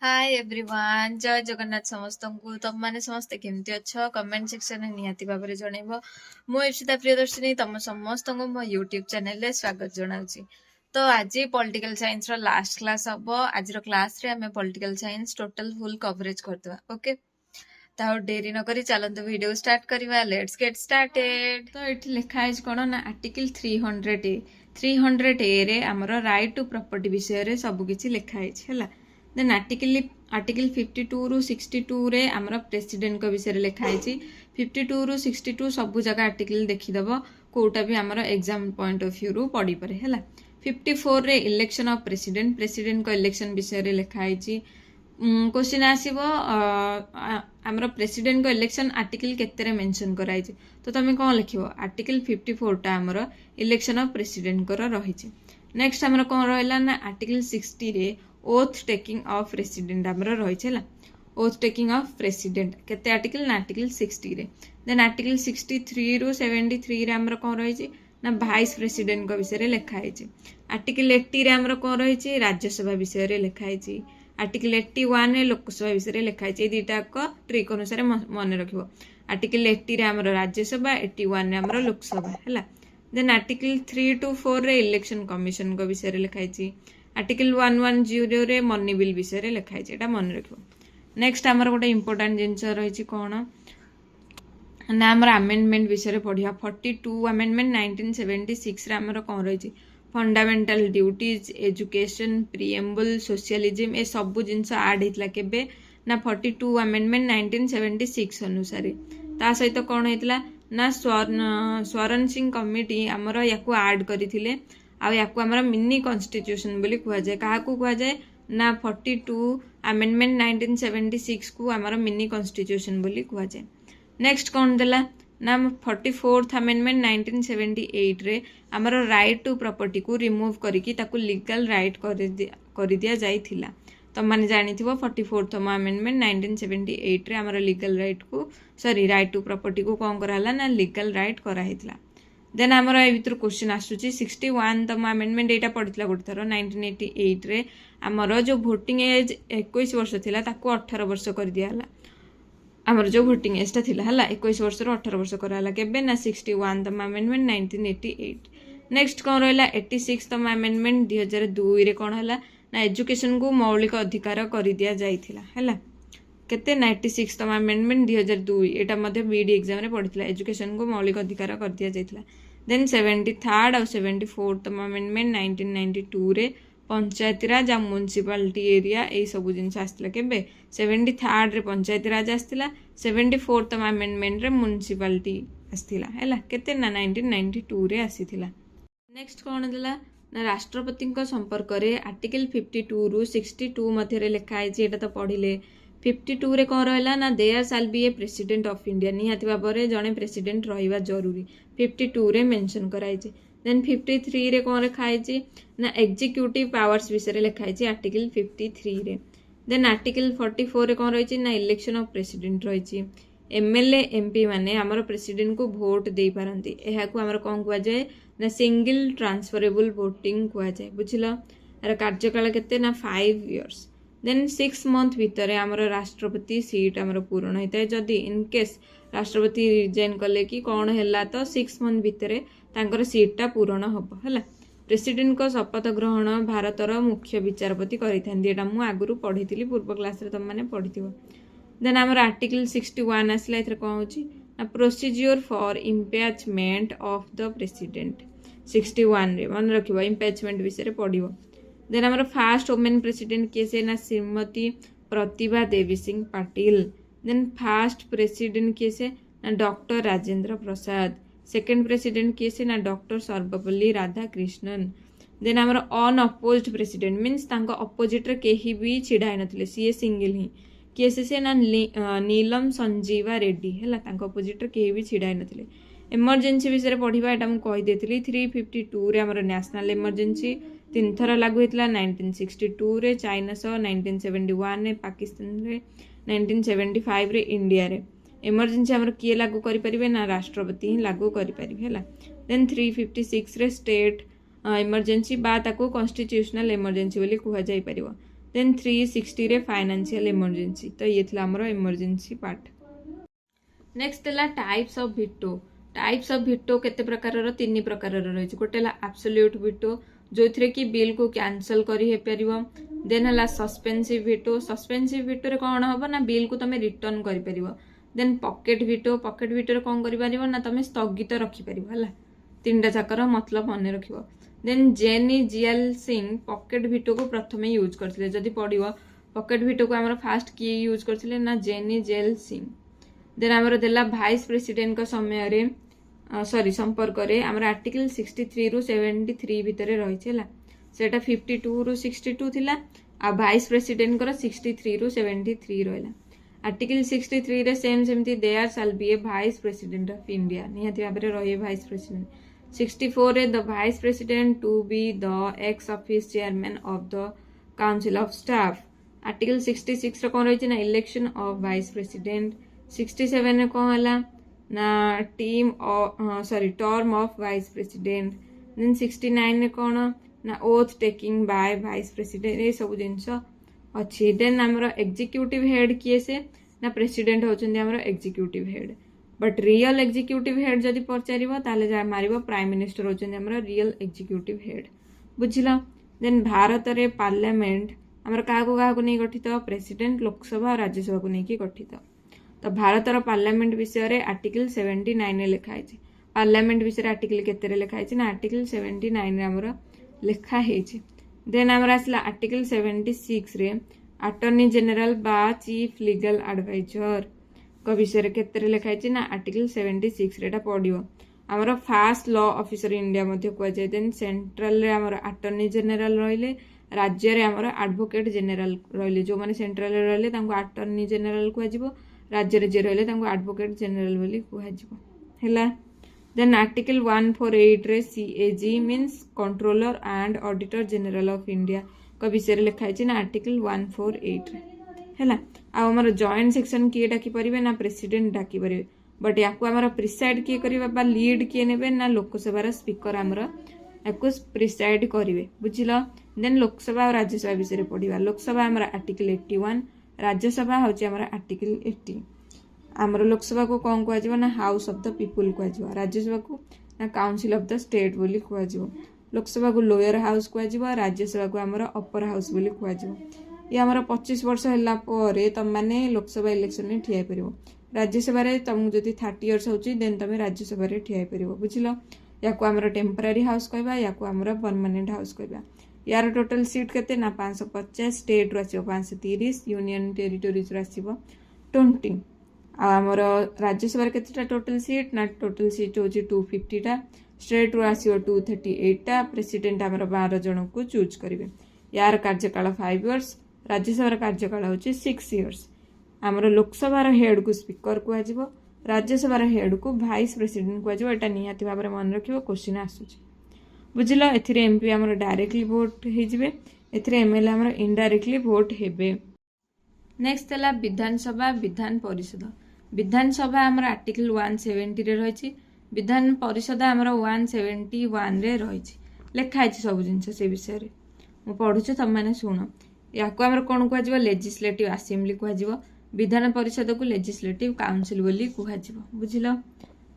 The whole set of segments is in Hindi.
हाय एवरीवन जय जगन्नाथ समस्त को तुम मैंने समस्ते केमती अच्छ कमेंट सेक्शन में निहाती भाव में जनइब मु इप्सिता प्रियदर्शिनी तुम समस्त को मो यूट्यूब चैनल रे स्वागत जनाऊँगी। तो आज पॉलिटिकल साइंस रो लास्ट क्लास हम आज क्लास रे आम political science total full coverage करदे। ओके तो डेरी नक चलते वीडियो स्टार्ट करवा। Let's get started. तो ये लिखा है कौन ना आर्टिकल 300 रे आमर राइट टू प्रॉपर्टी विषय रे सब किछि लिखाई है। देन आर्टिकल 52 रु 62 रे आमर प्रेसिडेंट को विषय लिखाई। 52 रु 62 सबू जगह आर्टिकल देखीदेव कोटा भी आमर एग्जाम पॉइंट ऑफ व्यू रु पड़ी पारे है। 54 रे इलेक्शन ऑफ प्रेसिडेंट को इलेक्शन विषय लिखाई। क्वेश्चन आसीबो आमर प्रेसिडेंट को इलेक्शन आर्टिकल केते मेंशन कराई। तो तुम कौन लिखो आर्टिकल 54 टा आमर इलेक्शन ऑफ प्रेसिडेंट को रही। नेक्स्ट आमर कौन रहा ना आर्टिकल 60 रे ओथ टेकिंग ऑफ प्रेसिडेंट आमर रही है। ओथ टेकिंग ऑफ प्रेसिडेंट केते आर्टिकल ना आर्टिकल 60 रे। देन आर्टिकल 63 रु 73 रे आमर कौन रही ना भाइस प्रेसिडेंट को विषय लिखाई। आर्टिकल 80 रे आमर कौन रही राज्यसभा विषय लिखाई। आर्टिकल 81 रे लोकसभा विषय लिखाई। दुईटाक ट्रिक अनुसार मन रखिबो। आर्टिकल 80 रे आमर राज्यसभा 81 रे आमर लोकसभा है। देन आर्टिकल 3 to 4 रे इलेक्शन कमिशन को विषय लिखाई। आर्टिकल 110 रे मनी बिल विषय लिखाई। एटा मन रखिबो। नेक्स्ट आमर गोटे इंपोर्टेंट जिनस रही कौन ना आमर अमेंडमेंट विषय पढ़िया। 42 अमेंडमेंट 1976 रे आमर कौन रही fundamental duties education preamble socialism ए सबू जिनस आड होता केबे ना 42 अमेंडमेंट 1976 अनुसार। ता सहित कौन होता ना स्वरण सिंह कमिटी आमर या आड करथिले आ या आमर मिनी कॉन्स्टिट्यूशन बोली कुआ जाए। क्या कुआ जाए ना 42 अमेंडमेंट 1976 को आमर मिनी कॉन्स्टिट्यूशन बोली कुआ जाए। नेक्स्ट कौन देला ना 44th अमेंडमेंट 1978 रे आमर राइट टू प्रॉपर्टी को रिमूव करिकी ताकू लीगल राइट कर दिया जाइथिला। तो माने जानिथिबो 44th अमेंडमेंट 1978 रे आमर लीगल राइट को राइट टू प्रॉपर्टी को कौन कराला ना लीगल राइट करा हितला। देन आमर ए भीतर क्वेश्चन आसुची 61तम अमेंडमेंट एटा पड़ितला गोटे थर 1988 रे आमर जो वोटिंग एज 21 वर्ष थिला ताकू 18 वर्ष कर दियाला। आमर जो वोटिंग एज टा थिला हला 21 वर्ष रो 18 वर्ष कराला केबे ना 61तम अमेंडमेंट 1988। नेक्स्ट कौन रहा 86तम अमेंडमेंट 2002 रे कौन हला ना एजुकेशन को मौलिक अधिकार कर दिया जाइथिला हला। केते 96तम अमेंडमेंट 2002 एटा मध्ये बीडी एग्जाम रे पड़ितला एजुकेशन को मौलिक अधिकार कर दिया जाइथिला। देन 73rd और 74तम अमेंडमेंट 1992 रे पंचायती राज आ म्युनिसिपालिटी एरिया ए सब जिनस आसला केबे 73rd रे पंचायती राज आसतिला 74तम अमेंडमेंट रे म्युनिसिपालिटी आसतिला हैला केते ना 1992 रे आसीथिला। नेक्स्ट कौन देला ना राष्ट्रपति संपर्क रे आर्टिकल 52 रु 62 मध्य लिखाई। एटा तो पढ़िले 52 रे कौन रहा ना there shall be a president of India निहाती भाव में जड़े प्रेसिडेंट रहिबा जरूरी 52 रे मेंशन कराई। देन 53 रे कौन लिखाई ना एग्जीक्यूटिव पावर्स विषय लिखाई आर्टिकल 53 रे। देन आर्टिकल 44 रे कौन रही ना इलेक्शन ऑफ प्रेसिडेंट रही। एमएलए एमपी माने आमर प्रेसिडेंट को भोट दे पारंती एहा को आमर कौन कुआ जाए ना सिंगल ट्रांसफरेबल वोटिंग कुआ जाए। बुझिल यार कार्यकाल केते ना 5 इयर्स। देन 6 मंथ भितर आमर राष्ट्रपति सीट आमर पूर्ण होता है। जदि इनकेस राष्ट्रपति रिजाइन कले कि कौन है तो 6 मंथ भितर तांकर सीटा पूर्ण हम है। प्रेसिडेंट को शपथ ग्रहण भारतर मुख्य विचारपति करें मु आगु पढ़ी पूर्व क्लास तुम मैंने पढ़ी। देन आमर आर्टिकल 61 आसला ए कौन हो procedure for impeachment of the president 61 रे मन रखिबो इम्पैचमेंट विषय पढ़िबो। देन आमर फास्ट वुमेन प्रेसिडेंट किए से ना Shrimati Pratibha Devi Singh Patil. Then first president किए से ना doctor Rajendra Prasad. Second president किए से ना डॉक्टर सर्वपल्ली राधाकृष्णन। देन आमर अनअपोज्ड प्रेसिडेंट मीन्स तांको अपोजिट रे केही भी छिड़ाई नथिले सीए सिंगल ही किए से ना नीलम संजीवा रेड्डी है तांको अपोजिट रे केही भी छिड़ाई नथिले। इमरजेंसी विषय पढ़ा एटा मुझे कही 352 रे आमर नेशनल इमरजेंसी 3 थर लागू होता 1962 रे चाइना सह 1971 रे पाकिस्तान रे 1975 रे इंडिया रे। इमरजेंसी आमर किए लागू करें ना राष्ट्रपति ही लागू करें। देन 356 रे स्टेट इमरजेंसी बा ताको कॉन्स्टिट्यूशनल इमरजेंसी बोली कह जाई परिबो। देन 360 रे फाइनेंशियल इमरजेंसी। तो ये थी आमर इमरजेंसी पार्ट। नेक्स्ट है types of veto. Types of veto केते प्रकार तीन प्रकार रही। गोटे है एब्सोल्यूट वीटो जो थे कि बिल को कैंसल करी परिवो। देन है सस्पेंसिव वीटो। सस्पेंसिव वीटो रे कौन हम ना बिल को तुम रिटर्न कर परिवो। Then pocket veto. Pocket veto रे कौन कर परिवो ना तुम स्थगित रखि परिवो हला। तीनटा जाकर मतलब मन रखिवो। Then Giani Zail Singh pocket veto को प्रथम यूज करथिले। जदि पड़िवो पॉकेट वीटो को हमर फास्ट किए यूज करथिले ना जेनी जेल सिंह। देन हमर देला भाइस प्रेसिडेंट का समय रे सॉरी संपर्क रे हमर आर्टिकल 63 रु 73 भितरे रही छला। सेटा 52 रु 62 थिला आ भाइस प्रेसिडेंट कर 63 रु 73 रहला। आर्टिकल 63 रे सेम सेमती there shall be a vice president of India निहाती भाबरे रही भाइस प्रेसिडेंट। 64 रे the vice president to be the ex officio chairman of the council of states. Article 66 रे कौन रही ना इलेक्शन ऑफ भाइस प्रेसिडेंट। 67 रे कौन हला ना term of vice president. Then 69 रे कौन ना oath taking by vice president. ये सब जिनस अच्छी। देन आमर एग्जीक्यूटिव हेड किए से ना प्रेसिडेंट होचंदी आमर executive head. But real executive head जदि पचारिबो ताले जा मारिबो प्राइम मिनिस्टर होचंदी आमर रियल एग्जीक्यूटिव हेड बुझिला। देन भारत रे पार्लियामेंट आमर काहा को नहीं गठित प्रेसिडेंट लोकसभा और राज्यसभा को नहीं गठित। तो भारतर पार्लियामेंट विषय रे आर्टिकल 79 रे लिखा है। पार्लियामेंट विषय आर्टिकल केते लिखा है ना आर्टिकल 79 रे आमर लिखा है। देन आमर आसला आर्टिकल 76 रे अटॉर्नी जनरल बा चीफ लीगल एडवाइजर को विषय केते लिखा है ना आर्टिकल 76 रे पड़ो आमर फास्ट लॉ ऑफिसर इंडिया मध्य कुआ जाय। देन सेंट्रल रे आमर अटॉर्नी जनरल रहिले। राज्य रे आमर एडवोकेट जनरल रहिले। जो माने सेंट्रल रे रहिले तांको अटॉर्नी जनरल कुआ जिवो। राज्य रे जे रहिले तांको एडवोकेट जनरल बोली कुआ जिवो हैला। देन आर्टिकल 148 रे CAG means controller and auditor general of India को विषय लिखा है ना आर्टिकल 148 रे हैला। आ हमर जॉइंट सेक्शन किए डाकी परिबे ना प्रेसिडेंट डाकी परिबे। बट याकू हमर प्रिसाइड किए करिबा बा लीड किए नेबे ना लोकसभा रा स्पीकर हमर याकू प्रिसाइड करिवे बुझिलो। देन लोकसभा और राज्यसभा विषय पढ़िबा। लोकसभा हमर आर्टिकल 81 राज्यसभा होची हमर आर्टिकल 80। आमर लोकसभा को कौन कह ना हाउस ऑफ द पीपुल कह। राज्यसभा को ना काउंसिल ऑफ द स्टेट बोली कह। लोकसभा को लोअर हाउस कह। राज्यसभा को आमर अपर हाउस बोली कह। ये आमर 25 वर्ष होला परे तुम माने लोकसभा इलेक्शन में ठिया परिबो। राज्यसभा रे तुमको जदि 30 इयर्स होची देन तुम राज्यसभा रे ठिया परिबो बुझिलो। याकू आमर टेम्पररी हाउस कहबा याकू आमर परमानेंट हाउस कहबा। यार टोटल सीट केते ना 550 स्टेट रो आसीबो 530 यूनियन टेरिटोरीज रो आसीबो 20। आमर राज्यसभा केतेटा टोटल सीट ना टोटल सीट होची 250 टा। स्टेट रो आसीबो 238 टा। प्रेसिडेंट आमर 12 जन को चूज करिवे। यार कार्यकाल 5 इयर्स। राज्यसभा कार्यकाल होची 6 इयर्स। आमर लोकसभा हेड को स्पीकर कुआ जिवो। राज्यसभा हेड को भाइस प्रेसिडेंट कुआ जिवो। एटा निहाती भाबरे मन रखिबो क्वेश्चन आसुची बुझिलो। एथिरे एमपी आमर डायरेक्टली वोट हे जिवे। एथिरे एमएलए आमर इनडायरेक्टली वोट हेबे। नेक्स्ट है विधानसभा विधान परिषद। विधानसभा आमर आर्टिकल 170 रे रही। विधान परिषद आमर 171 रे रही लिखाई सब जिन से विषय रे मु पढ़ुचे तुम मैंने शुण। या कौन कह लेजिस्लेटिव असेंबली कह। विधान परिषद को लेजिस्लेटिव काउंसिल बोली कह बुझिल।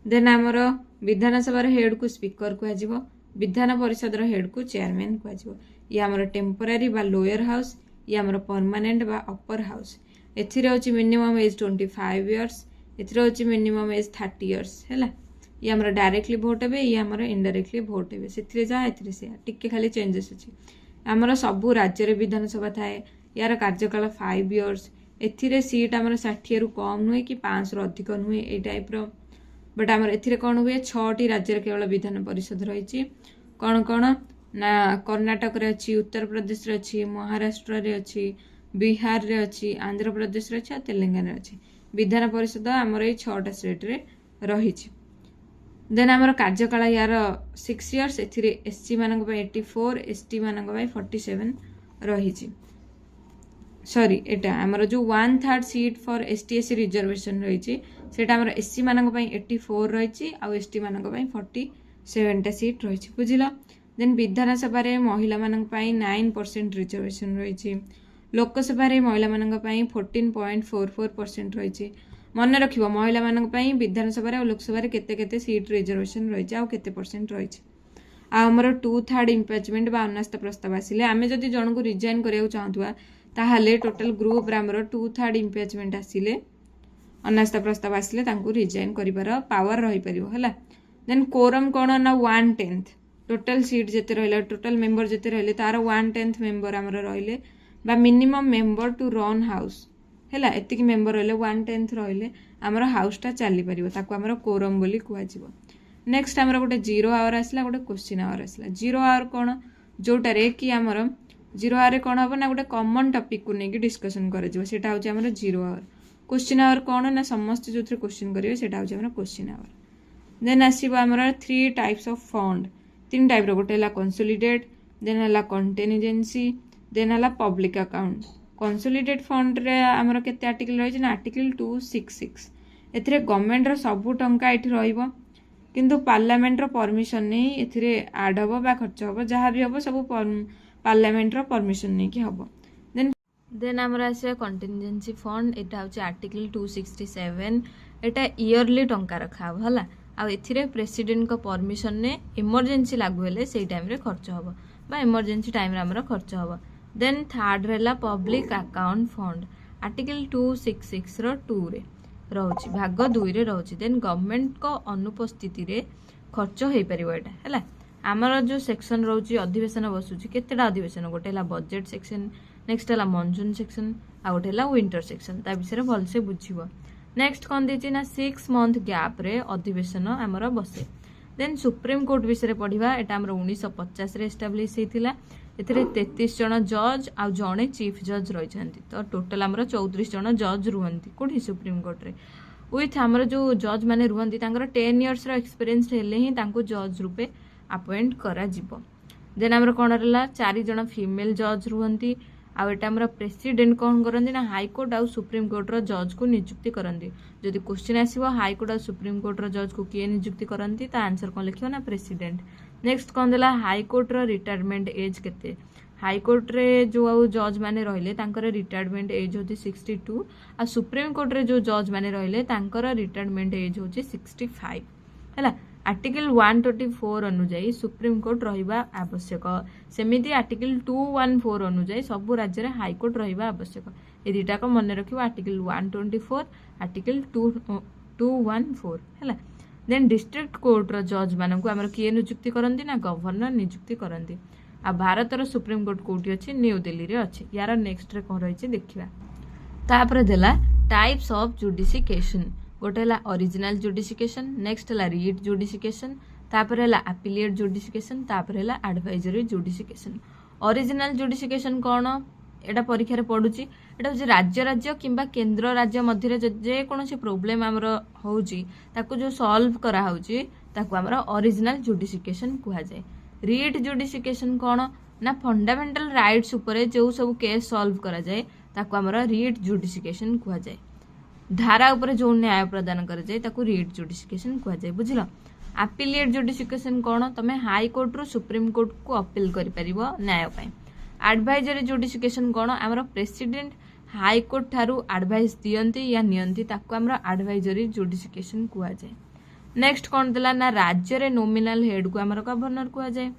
देन आमर विधानसभा हेड को स्पीकर कह। विधान परिषद हेड को चेयरमैन कह। ये आमर टेम्पररी बा लोअर हाउस। ये आमर परमानेंट बा अपर हाउस। एथिरे होची मिनिमम एज 25 इयर्स। एथिरे होची मिनिमम एज 30 इयर्स हैला। ये आमर डायरेक्टली भोट हेबे। ये आमर इनडायरेक्टली भोट हेबे। सेथिरे जा एथिरे से टिके खाली चेंजेस अछि। आमर सबु राज्य रे विधानसभा थाए। यार कार्यकाल 5 इयर्स। एथिरे सीट आमर 60 रु कम नुहे कि 500 रु अधिक नुहे ए टाइप रो। बट आमर एथिरे कोन हुए 6टी राज्य रे केवल विधान परिषद रही। कौन कौन ना कर्नाटक रे अछि, उत्तर प्रदेश रे अछि, महाराष्ट्र रे अछि, बिहार रे अछि, आंध्र प्रदेश रे अछि, तेलंगाना रे अछि। विधान परिषद आमर ए 6टा स्टेट रे रही। देन आमर कार्यकाल यार 6 इयर्स। एथिरे एससी मानक पय 84, एसटी मानक पय 47 रही। सॉरी एटा आमर जो 1/3 seat for ST SC reservation रही सेटा आमर एससी मानक पय 84 रही आ एसटी मानक पय 47 टा सीट रही बुझिला। देन विधानसभा रे महिला मानक पय 9% रिजर्वेशन रही। लोकसभा महिला मानक 14.44% रही। मन रखिबो महिला मानक विधानसभा और लोकसभा केते केते सीट रिजर्वेशन रही आ केते परसेंट रही। आमर 2/3 इम्पिचमेंट बा अनास्था प्रस्ताव आसिले आमे जदि जन को रिजाइन करिया चाहतुआ ताहाले टोटल ग्रुप रे आमर 2/3 इम्पिचमेंट आसिले अनास्था प्रस्ताव आसिले तांको रिजाइन करिवार पावर रही परिबो हला। देन कोरम कोन ना 1/10 टोटल सीट जेते रहले टोटल मेंबर जेते रहले तार 1/10 मेंबर आमर रहले बा minimum member to run house हला एतिकी मेंबर रहले 1/10 रहले आमर हाउसटा चली परिबो ताको आमर कोरम बोली कुआ जिवो। नेक्स्ट आमर गोटे 0 आवर आसला गोटे क्वेश्चन आवर आसला। 0 आवर कोन जोटारे कि आमर 0 आवर कोन हबो ना गोटे कॉमन टॉपिक को नेकी डिस्कशन करे जिवो सेटा होची आमर 0 आवर। क्वेश्चन आवर कोन ना समस्त जोथरे क्वेश्चन करिवे सेटा होची आमर क्वेश्चन आवर। देन आसीबो आमर 3 टाइप्स ऑफ फंड 3 टाइप रो गोटे ला कंसोलिडेट देन हला कंटिजेंसी देन हला पब्लिक अकाउंट। कंसोलिडेट फंड रे आमर केते आर्टिकल रही ना आर्टिकल 266 एथिरे गवर्नमेंट रो सब टंका एठी रहिबो किंतु पार्लियामेंट रो परमिशन नै एथिरे ऐड हबो बा खर्च हबो जहा भी हबो सब पार्लियामेंट रो परमिशन नै कि हबो। देन आमर आसे कंटिजेंसी फंड एटा होची आर्टिकल 267 एटा इयरली टंका रखा हबो हला आ एथिरे प्रेसिडेंट को परमिशन ने इमरजेंसी लागू हेले सेई टाइम रे खर्च हबो बा इमरजेंसी टाइम रे आमर खर्च हबो। देन थर्ड रेला पब्लिक अकाउंट फंड आर्टिकल 266 रो 2 रे रहउची भाग 2 रे रहउची। देन गवर्नमेंट को अनुपस्थिति रे खर्च हेई परिबो एटा हला। आमर जो सेक्शन रहउची अधिवेशन बसुची केतेडा अधिवेशन गोटे हला बजेट सेक्शन नेक्स्ट हला मॉनसून सेक्शन आ गोटे हला विंटर सेक्शन ता विषय रे भल से बुझिबो। नेक्स्ट कौन देची ना 6 मंथ गैप रे अधिवेशन आमर बसे। देन सुप्रीम कोर्ट विषय पढ़ा एटा आमर 1950 रे एस्टाब्लिश हेतिला एथिरे 33 जन जज आ जणे चीफ जज रही तो टोटल आमर 34 जन जज रुहंती कोठी सुप्रीम कोर्ट रे विथ आमर जो जज माने रुहंती तांकर 10 इयर्स रो एक्सपीरियंस हेले ही तांको जज रूपे अपॉइंट करा जिवो। देन आमर कोन रहला 4 जन फीमेल जज रुहंती आ एटा आमर प्रेसिडेंट कोन करंदी ना हाई कोर्ट आ सुप्रीम कोर्ट रो जज को नियुक्ति करंदी। जदि क्वेश्चन आसीबो हाई कोर्ट आ सुप्रीम कोर्ट रो जज को किए नियुक्ति करंदी ता आंसर कोन लिखियो ना प्रेसिडेंट। नेक्स्ट कोन देला हाई कोर्ट रो रिटायरमेंट एज केते हाई कोर्ट रे जो जज माने रहले तांकर रिटायरमेंट एज होती 62 आ सुप्रीम कोर्ट रे जो जज माने रहले तांकर रिटायरमेंट एज होची 65 हैला। आर्टिकल 124 अनुଯାୟୀ सुप्रीम कोर्ट रहिबा आवश्यक सेमिति आर्टिकल 214 अनुଯାୟୀ सब राज्य रे हाई कोर्ट रहिबा आवश्यक ए दुटा को मन रखिबो आर्टिकल 124 आर्टिकल 214 हैला। देन डिस्ट्रिक्ट कोर्ट रो जज मानन को हमर किए नियुक्ति करंती ना गवर्नर नियुक्ति करंती आ भारत रो सुप्रीम कोर्ट कोठी अछि न्यू दिल्ली रे अछि। यार नेक्स्ट रे कोन रहिछि देखिबा। तापर देला टाइप्स ऑफ जुडिशिकेशन गोटे हला ओरिजिनल जुडिशिकेशन नेक्स्ट हला रीट जुडिशिकेशन तापर हला अपीलिएट जुडिशिकेशन तापर हला एडवाइजरी जुडिशिकेशन। ओरिजिनल जुडिशिकेशन कोन एटा परीक्षा रे पडुची एटा जे राज्य राज्य किंबा केंद्र राज्य मध्य रे जे कोनोसी प्रॉब्लम हमर होउची ताको जो सॉल्व करा होउची ताको हमर ओरिजिनल जुडिशिकेशन कुहा जाय। रीट जुडिशिकेशन कोन ना फंडामेंटल राइट्स ऊपर जो सब केस सॉल्व करा जाय ताको हमर रीट जुडिशिकेशन कुहा जाय। धारा ऊपर जो न्याय प्रदान करा जाय ताको रीट जुडिशिकेशन कुहा जाय बुझिलो। अपीलिएट जुडिशिकेशन कोन तमे हाई कोर्ट रो सुप्रीम कोर्ट को अपील करि परिबो न्याय पय। एडवाइजरी जुडिशिकेशन कोन हमर प्रेसिडेंट हाई कोर्ट थारू एडवाइस दियंती या नियंती ताको हमर एडवाइजरी जुडिशिकेशन कुहा जाय। नेक्स्ट कोन देला ना राज्य रे नॉमिनल हेड को हमर गवर्नर कुहा जाय।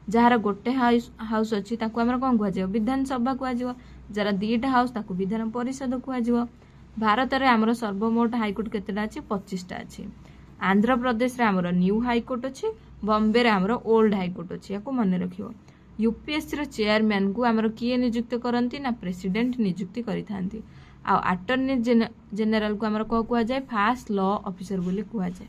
जहार गोटे हाउस अछि ताको हमर कोन कुहा जाय विधानसभा कुहा जाय। जरा दीटा हाउस ताको विधान परिषद कुहा जाय। भारत रे हमर सर्वमोट हाई कोर्ट केतेटा अछि 25 टा अछि। आंध्र प्रदेश रे हमर न्यू हाई कोर्ट अछि बॉम्बे रे हमर ओल्ड हाई कोर्ट अछि याको मन रखियो। यूपीएससी रे चेयरमैन को हमर किए नियुक्त करंती ना प्रेसिडेंट नियुक्ति करिथांती आ अटॉर्नी जनरल को हमर को कुहा जाय फास्ट लॉ ऑफिसर बोली कुहा जाय।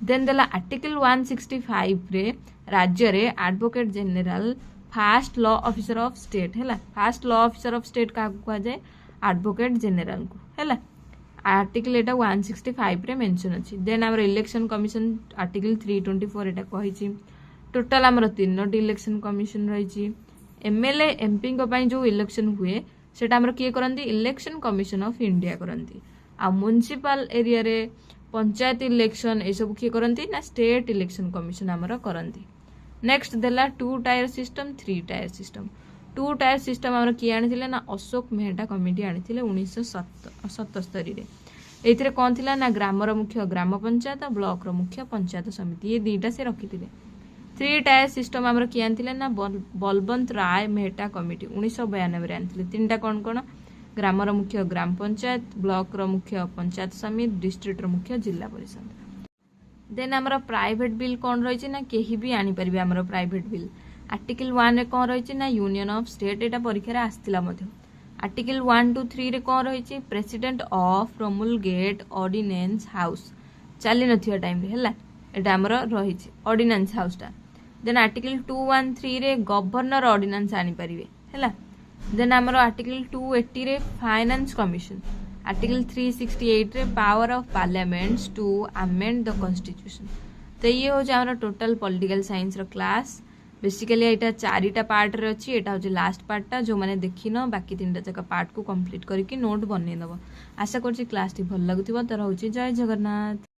देन देला आर्टिकल 165 रे राज्य रे advocate general first law officer of state हैला। First law officer of state का कुहा जाय एडवोकेट जनरल को हैला। आर्टिकल एटा 165 रे मेंशन अछि। देन हमर इलेक्शन कमिशन आर्टिकल 324 एटा कहिछि। टोटल हमर 3टी इलेक्शन कमिशन रहिछि। एमएलए एमपी को पई जो इलेक्शन हुए सेटा हमर किए करंती इलेक्शन कमिशन ऑफ इंडिया करंती आ म्युनिसिपल एरिया रे पंचायत इलेक्शन ए सब किए करंती ना स्टेट इलेक्शन कमिशन हमर करंती। नेक्स्ट देला 2 tier system 3 tier system two tier system आम किए आनी ना अशोक मेहटा कमिटी आनी 1977 एथिरे कौन थिला ना ग्रामर मुख्य ग्राम पंचायत ब्लॉक मुख्य पंचायत समिति ये दुईटा से रखी थे। थ्री टायर सिस्टम आम किए आनी ना बलवंत राय मेहटा कमिटी 1992 आनी तीन टा कौन कौन ग्रामर मुख्य ग्राम पंचायत ब्लॉक मुख्य पंचायत समिति डिस्ट्रिक्ट मुख्य जिला परिषद। देन आमर प्राइवेट बिल कौन रही ना केही भी आनी परिबे आमर प्राइवेट बिल आर्टिकल 1 रे कौन रही ना यूनियन ऑफ स्टेट एटा परीक्षा आसला आर्टिकल 1 to 3 रे कौन रही president of promulgate ordinance house चली नथिया टाइम रे हैला एटा हमर रही ऑर्डिनेंस हाउस टा। देन आर्टिकल 213 रे गवर्नर ऑर्डिनेंस आनी परिबे हैला। देन हमर आर्टिकल 280 रे फाइनेंस कमिशन आर्टिकल 368 रे power of parliaments to amend the constitution. तो ये हो हमर टोटल पॉलिटिकल साइंस रो क्लास बेसिकली एटा चारिटा पार्ट रे अछि एटा हो लास्ट पार्टटा जो माने देखिनो बाकी तीनटा जका पार्ट को कंप्लीट करके नोट बनै दबो। आशा करछि क्लास टी भल लागुथिबो। तो रहउछि जय जगन्नाथ।